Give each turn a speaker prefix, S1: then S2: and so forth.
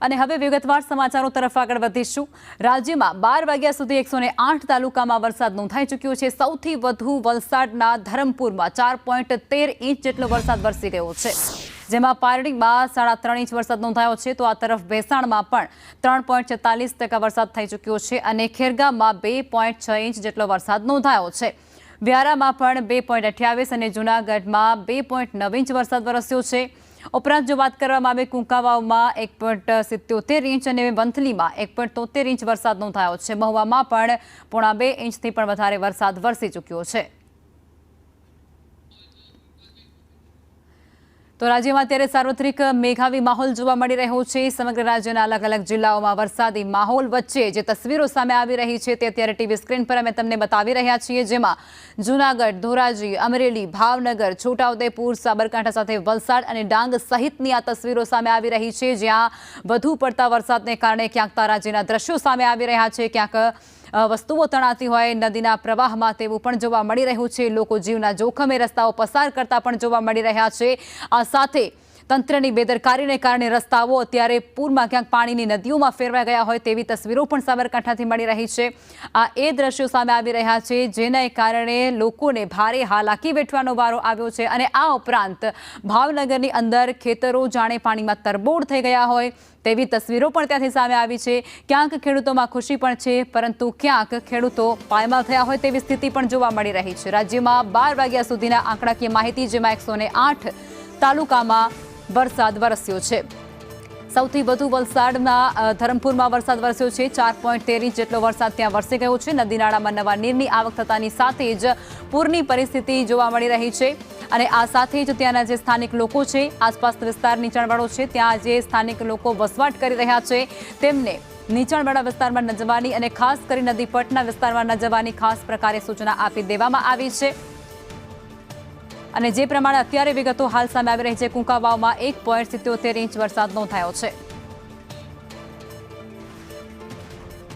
S1: અને હવે વિગતવાર સમાચારો તરફ આગળ વધીશું। રાજ્યમાં 12 વાગ્યા સુધી 108 તાલુકામાં વરસાદ નોંધાઈ ચૂક્યો છે। સૌથી વધુ વલસાડના ધરમપુરમાં 4.13 ઇંચ જેટલો વરસાદ વરસી ગયો છે, જેમાં પારડીમાં 3.5 ઇંચ વરસાદ નોંધાયો છે। તો આ તરફ ભેસાણમાં પણ 3.44% વરસાદ થઈ ચૂક્યો છે અને ખેરગામમાં 2.6 ઇંચ જેટલો વરસાદ નોંધાયો છે। વ્યારામાં પણ 2.28 અને જૂનાગઢમાં 2.9 ઇંચ વરસાદ વરસ્યો છે। ઉપરાંત જો વાત કરવામાં આવે કુંકાવાવમાં 1.77 ઇંચ અને વંથલીમાં 1.73 ઇંચ વરસાદ નોંધાયો છે। મહુવામાં પણ 1.5 ઇંચથી પણ વધારે વરસાદ વરસી ચૂક્યો છે। તો રાજ્યમાં અત્યારે સાર્વત્રિક મેઘાવી માહોલ જોવા મળી રહ્યો છે। સમગ્ર રાજ્યના અલગ અલગ જિલ્લાઓમાં વરસાદી માહોલ વચ્ચે જે તસવીરો સામે આવી રહી છે તે અત્યારે ટીવી સ્ક્રીન પર અમે તમને બતાવી રહ્યા છીએ, જેમાં જૂનાગઢ, ધોરાજી, અમરેલી, ભાવનગર, છોટાઉદેપુર, સાબરકાંઠા સાથે વલસાડ અને ડાંગ સહિતની આ તસવીરો સામે આવી રહી છે, જ્યાં વધુ પડતા વરસાદને કારણે ક્યાંક તારાજીના દ્રશ્યો સામે આવી રહ્યા છે, ક્યાંક વસ્તુઓ તણાતી હોય નદીના પ્રવાહમાં તેવું પણ જોવા મળી રહ્યું છે। લોકો જીવના જોખમે રસ્તાઓ પસાર કરતા પણ જોવા મળી રહ્યા છે। આ સાથે તંત્રની બેદરકારીને કારણે રસ્તાઓ અત્યારે પૂરમાં ક્યાંક પાણીની નદીઓમાં ફેરવાઈ ગયા હોય તેવી તસવીરો પણ સાબરકાંઠાથી મળી રહી છે। આ એ દ્રશ્યો સામે આવી રહ્યા છે જેના કારણે લોકોને ભારે હાલાકી વેઠવાનો વારો આવ્યો છે અને આ ઉપરાંત ભાવનગરની અંદર ખેતરો જાણે પાણીમાં તરબોળ થઈ ગયા હોય તેવી તસવીરો પણ ત્યાંથી સામે આવી છે। ક્યાંક ખેડૂતોમાં ખુશી પણ છે, પરંતુ ક્યાંક ખેડૂતો પાયમાલ થયા હોય તેવી સ્થિતિ પણ જોવા મળી રહી છે। રાજ્યમાં 12 વાગ્યા સુધીના આંકડાકીય માહિતી, જેમાં 108 તાલુકામાં વરસાદ વરસ્યો છે। સૌથી વધુ વલસાડના ધરમપુરમાં વરસાદ વરસ્યો છે। 4.13 ઇંચ જેટલો વરસાદ ત્યાં વરસી ગયો છે। નદી નાળામાં નવા નીરની આવક થતાની સાથે જ પૂરની પરિસ્થિતિ જોવા મળી રહી છે અને આ સાથે જ ત્યાંના જે સ્થાનિક લોકો છે, આસપાસના વિસ્તાર નીચાણવાળો છે, ત્યાં જે સ્થાનિક લોકો વસવાટ કરી રહ્યા છે તેમને નીચાણવાળા વિસ્તારમાં ન જવાની અને ખાસ કરી નદી પટના વિસ્તારમાં ન જવાની ખાસ પ્રકારે સૂચના આપી દેવામાં આવી છે। અને જે પ્રમાણે અત્યારે વિગતો હાલ સામે આવી રહી છે, કુંકાવાવમાં 1.77 ઇંચ વરસાદ નોંધાયો છે।